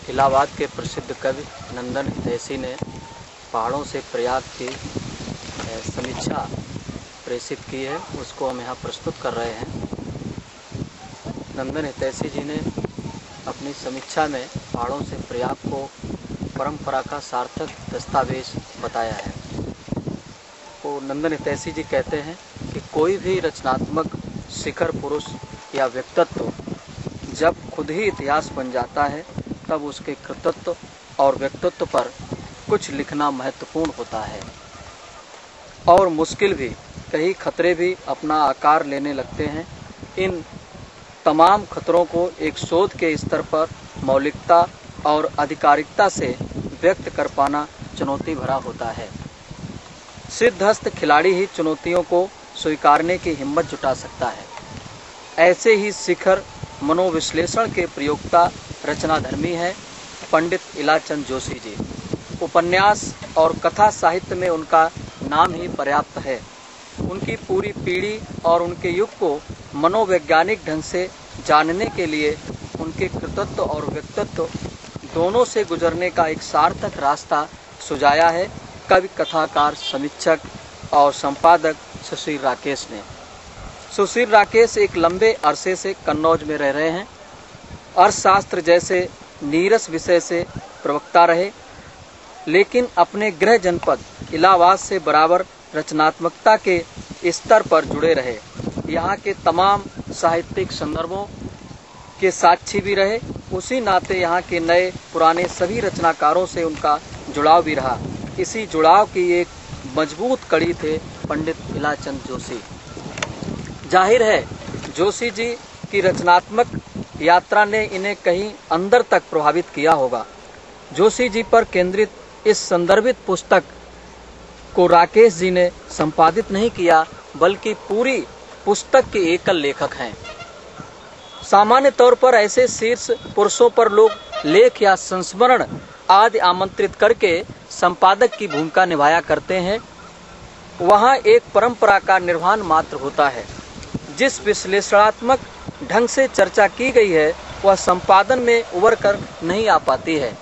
इलाहाबाद के प्रसिद्ध कवि नंदन हितैषी ने पहाड़ों से प्रयाग की समीक्षा प्रेषित की है, उसको हम यहाँ प्रस्तुत कर रहे हैं। नंदन हितैषी जी ने अपनी समीक्षा में पहाड़ों से प्रयाग को परंपरा का सार्थक दस्तावेज बताया है। तो नंदन हितैषी जी कहते हैं कि कोई भी रचनात्मक शिखर पुरुष या व्यक्तित्व जब खुद ही इतिहास बन जाता है तब उसके कृतित्व और व्यक्तित्व पर कुछ लिखना महत्वपूर्ण होता है और मुश्किल भी। कई खतरे भी अपना आकार लेने लगते हैं। इन तमाम खतरों को एक शोध के स्तर पर मौलिकता और आधिकारिकता से व्यक्त कर पाना चुनौती भरा होता है। सिद्धहस्त खिलाड़ी ही चुनौतियों को स्वीकारने की हिम्मत जुटा सकता है। ऐसे ही शिखर मनोविश्लेषण के प्रयोक्ता रचनाधर्मी हैं पंडित इलाचंद जोशी जी। उपन्यास और कथा साहित्य में उनका नाम ही पर्याप्त है। उनकी पूरी पीढ़ी और उनके युग को मनोवैज्ञानिक ढंग से जानने के लिए उनके कृतित्व और व्यक्तित्व दोनों से गुजरने का एक सार्थक रास्ता सुझाया है कवि, कथाकार, समीक्षक और संपादक सुशील राकेश ने। सुशील राकेश एक लंबे अरसे से कन्नौज में रह रहे हैं। अर्थशास्त्र जैसे नीरस विषय से प्रवक्ता रहे, लेकिन अपने गृह जनपद इलाहाबाद से बराबर रचनात्मकता के स्तर पर जुड़े रहे। यहाँ के तमाम साहित्यिक संदर्भों के साक्षी भी रहे। उसी नाते यहाँ के नए पुराने सभी रचनाकारों से उनका जुड़ाव भी रहा। इसी जुड़ाव की एक मजबूत कड़ी थे पंडित इलाचंद जोशी। जाहिर है जोशी जी की रचनात्मक यात्रा ने इन्हें कहीं अंदर तक प्रभावित किया होगा। जोशी जी पर केंद्रित इस संदर्भित पुस्तक को राकेश जी ने संपादित नहीं किया, बल्कि पूरी पुस्तक के एकल लेखक हैं। सामान्य तौर पर ऐसे शीर्ष पुरुषों पर लोग लेख या संस्मरण आदि आमंत्रित करके संपादक की भूमिका निभाया करते हैं। वहाँ एक परंपरा का निर्वहन मात्र होता है। जिस विश्लेषणात्मक ढंग से चर्चा की गई है वह संपादन में उभर कर नहीं आ पाती है।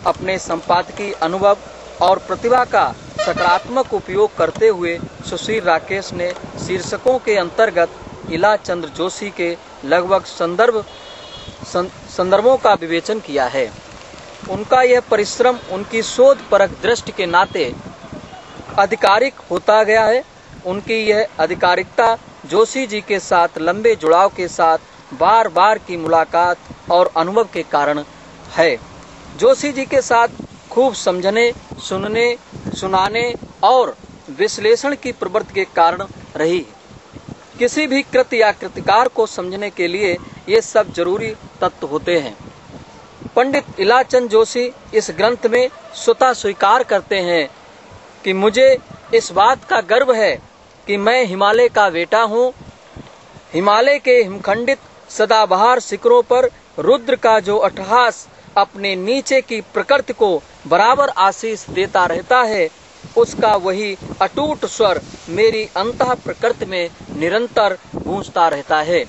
अपने संपादकीय अनुभव और प्रतिभा का सकारात्मक उपयोग करते हुए सुशील राकेश ने शीर्षकों के अंतर्गत इलाचंद जोशी के लगभग संदर्भों का विवेचन किया है। उनका यह परिश्रम उनकी शोध परक दृष्टि के नाते आधिकारिक होता गया है। उनकी यह आधिकारिकता जोशी जी के साथ लंबे जुड़ाव के साथ बार बार की मुलाकात और अनुभव के कारण है। जोशी जी के साथ खूब समझने, सुनने, सुनाने और विश्लेषण की प्रवृत्ति के कारण रही। किसी भी कृति या कृतिकार को समझने के लिए ये सब जरूरी तत्व होते हैं। पंडित इलाचंद जोशी इस ग्रंथ में स्वतः स्वीकार करते हैं कि मुझे इस बात का गर्व है कि मैं हिमालय का बेटा हूँ। हिमालय के हिमखंडित सदाबहार शिखरों पर रुद्र का जो अट्टहास अपने नीचे की प्रकृति को बराबर आशीष देता रहता है, उसका वही अटूट स्वर मेरी अंतः प्रकृति में निरंतर गूंजता रहता है।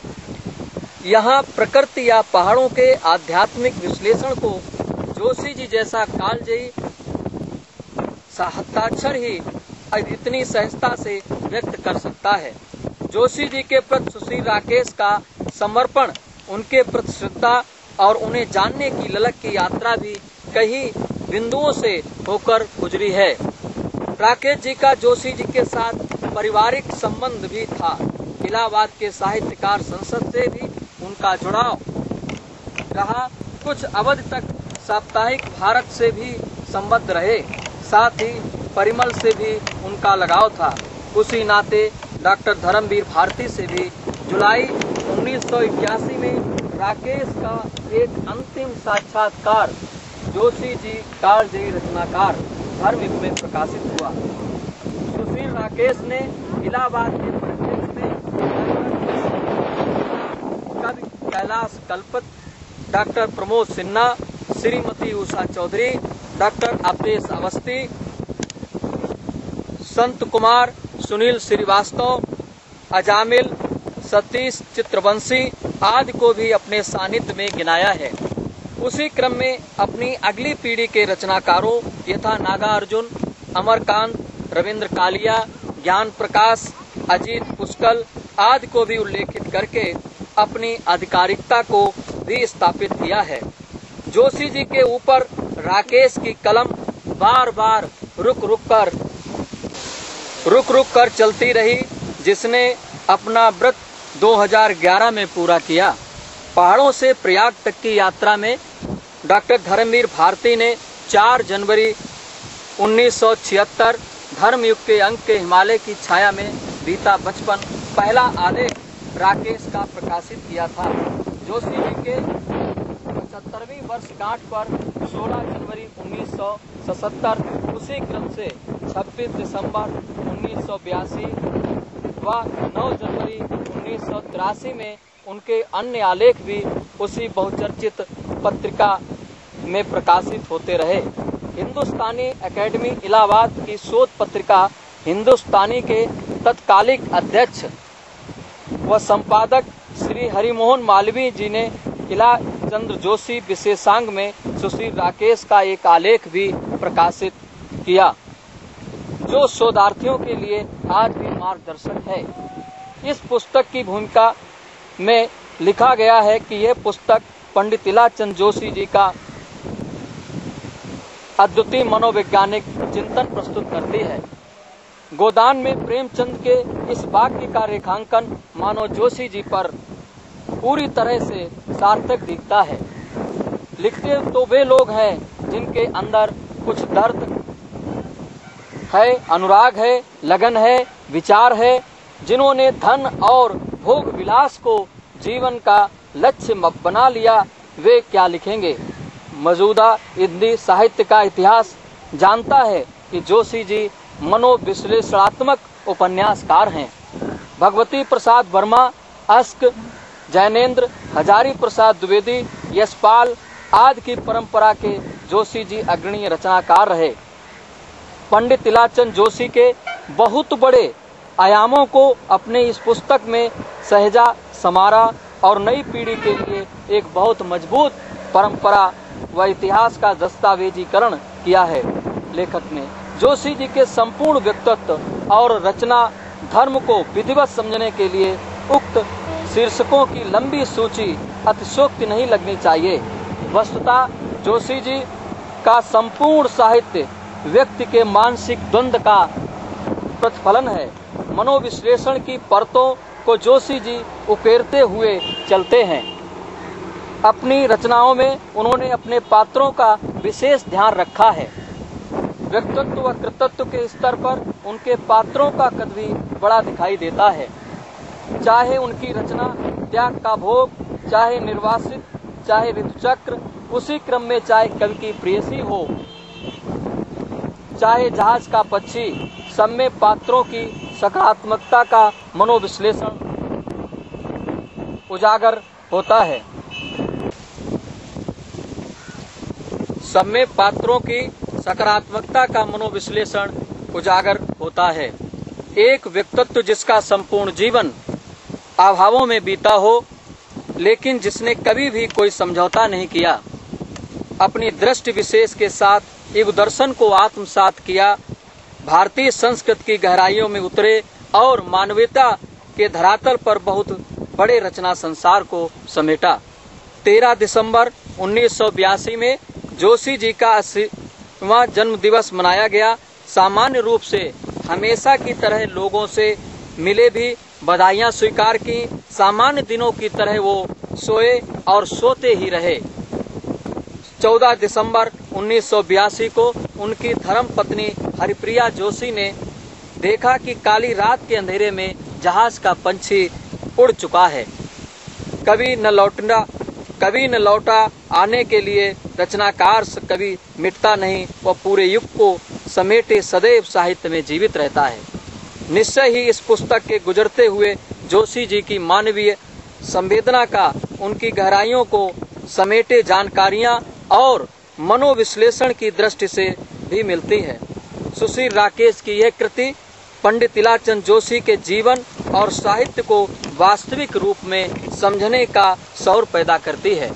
यहाँ प्रकृति या पहाड़ों के आध्यात्मिक विश्लेषण को जोशी जी जैसा कालजयी हस्ताक्षर ही इतनी सहजता से व्यक्त कर सकता है। जोशी जी के प्रति सुशील राकेश का समर्पण, उनके प्रति श्रद्धा और उन्हें जानने की ललक की यात्रा भी कई बिंदुओं से होकर गुजरी है। राकेश जी का जोशी जी के साथ पारिवारिक संबंध भी था। इलाहाबाद के साहित्यकार संसद से भी उनका जुड़ाव रहा। कुछ अवधि तक साप्ताहिक भारत से भी संबद्ध रहे। साथ ही परिमल से भी उनका लगाव था। उसी नाते डॉक्टर धर्मवीर भारती से भी जुलाई 1981 में राकेश का एक अंतिम साक्षात्कार जोशी जी कालजयी रचनाकार धर्मयुग में प्रकाशित हुआ। सुशील राकेश ने इलाहाबाद के परिप्रेक्ष्य में कवि कैलाश कल्पत, डॉक्टर प्रमोद सिन्हा, श्रीमती उषा चौधरी, डॉक्टर अवधेश अवस्थी, संत कुमार, सुनील श्रीवास्तव, अजामिल, सतीश चित्रवंशी आदि को भी अपने सानिध्य में गिनाया है। उसी क्रम में अपनी अगली पीढ़ी के रचनाकारों यथा नागार्जुन, अमरकांत, रविंद्र कालिया, ज्ञान प्रकाश, अजीत पुष्कल आदि को भी उल्लेखित करके अपनी आधिकारिकता को भी स्थापित किया है। जोशी जी के ऊपर राकेश की कलम बार बार रुक रुक कर चलती रही, जिसने अपना व्रत 2011 में पूरा किया। पहाड़ों से प्रयाग तक की यात्रा में डॉक्टर धर्मवीर भारती ने 4 जनवरी 1976 धर्मयुग के अंक के हिमालय की छाया में बीता बचपन पहला आलेख राकेश का प्रकाशित किया था। जोशी जी के 75वीं वर्षगांठ पर 16 जनवरी 1977 उसी क्रम से 26 दिसंबर 1982 व 9 जनवरी 1983 में उनके अन्य आलेख भी उसी बहुचर्चित पत्रिका में प्रकाशित होते रहे। हिंदुस्तानी एकेडमी इलाहाबाद की शोध पत्रिका हिंदुस्तानी के तत्कालिक अध्यक्ष व संपादक श्री हरिमोहन मालवीय जी ने किला चंद्र जोशी विशेषांग में सुश्री राकेश का एक आलेख भी प्रकाशित किया, जो शोधार्थियों के लिए आज भी मार्गदर्शक है। इस पुस्तक की भूमिका में लिखा गया है कि यह पुस्तक पंडित तिलाचंद जोशी जी का अद्वितीय मनोवैज्ञानिक चिंतन प्रस्तुत करती है। गोदान में प्रेमचंद के इस वाक्य का रेखांकन मानो जोशी जी पर पूरी तरह से सार्थक दिखता है। लिखते तो वे लोग हैं जिनके अंदर कुछ दर्द है, अनुराग है, लगन है, विचार है, जिन्होंने धन और भोग विलास को जीवन का लक्ष्य बना लिया, वे क्या लिखेंगे। मौजूदा हिंदी साहित्य का इतिहास जानता है कि जोशी जी मनोविश्लेषणात्मक उपन्यासकार हैं। भगवती प्रसाद वर्मा, अस्क, जैनेन्द्र, हजारी प्रसाद द्विवेदी, यशपाल आदि की परंपरा के जोशी जी अग्रणी रचनाकार रहे। पंडित तिलाचंद जोशी के बहुत बड़े आयामों को अपने इस पुस्तक में सहेजा समारा और नई पीढ़ी के लिए एक बहुत मजबूत परंपरा व इतिहास का दस्तावेजीकरण किया है। लेखक ने जोशी जी के संपूर्ण व्यक्तित्व और रचना धर्म को विधिवत समझने के लिए उक्त शीर्षकों की लंबी सूची अतिशयोक्ति नहीं लगनी चाहिए। वस्तुतः जोशी जी का संपूर्ण साहित्य व्यक्ति के मानसिक द्वंद्व का प्रतिफलन है। मनोविश्लेषण की परतों को जोशी जी उकेरते हुए चलते हैं। अपनी रचनाओं में उन्होंने अपने पात्रों का विशेष ध्यान रखा है। व्यक्तित्व व कृतित्व के स्तर पर उनके पात्रों का कद भी बड़ा दिखाई देता है। चाहे उनकी रचना त्याग का भोग, चाहे निर्वासित, चाहे ऋतुचक्र, उसी क्रम में चाहे कवि की प्रेयसी हो, चाहे जहाज का पक्षी, सब में पात्रों की सकारात्मकता का मनोविश्लेषण उजागर होता है। सब में पात्रों की सकारात्मकता का मनोविश्लेषण उजागर होता है। एक व्यक्तित्व जिसका संपूर्ण जीवन अभावों में बीता हो, लेकिन जिसने कभी भी कोई समझौता नहीं किया, अपनी दृष्टि विशेष के साथ युग दर्शन को आत्मसात किया, भारतीय संस्कृति की गहराइयों में उतरे और मानवीयता के धरातल पर बहुत बड़े रचना संसार को समेटा। 13 दिसंबर 1982 में जोशी जी का 80वां जन्म दिवस मनाया गया। सामान्य रूप से हमेशा की तरह लोगों से मिले भी, बधाइयां स्वीकार की। सामान्य दिनों की तरह वो सोए और सोते ही रहे। 14 दिसंबर 1982 को उनकी धर्म पत्नी हरिप्रिया जोशी ने देखा कि काली रात के अंधेरे में जहाज का पंछी उड़ चुका है। कभी न लौटा आने के लिए रचनाकार कभी मिटता नहीं, वह पूरे युग को समेटे सदैव साहित्य में जीवित रहता है। निश्चय ही इस पुस्तक के गुजरते हुए जोशी जी की मानवीय संवेदना का, उनकी गहराइयों को समेटे जानकारियां और मनोविश्लेषण की दृष्टि से भी मिलती है। सुश्री राकेश की यह कृति पंडित तिलाचंद जोशी के जीवन और साहित्य को वास्तविक रूप में समझने का शौर पैदा करती है।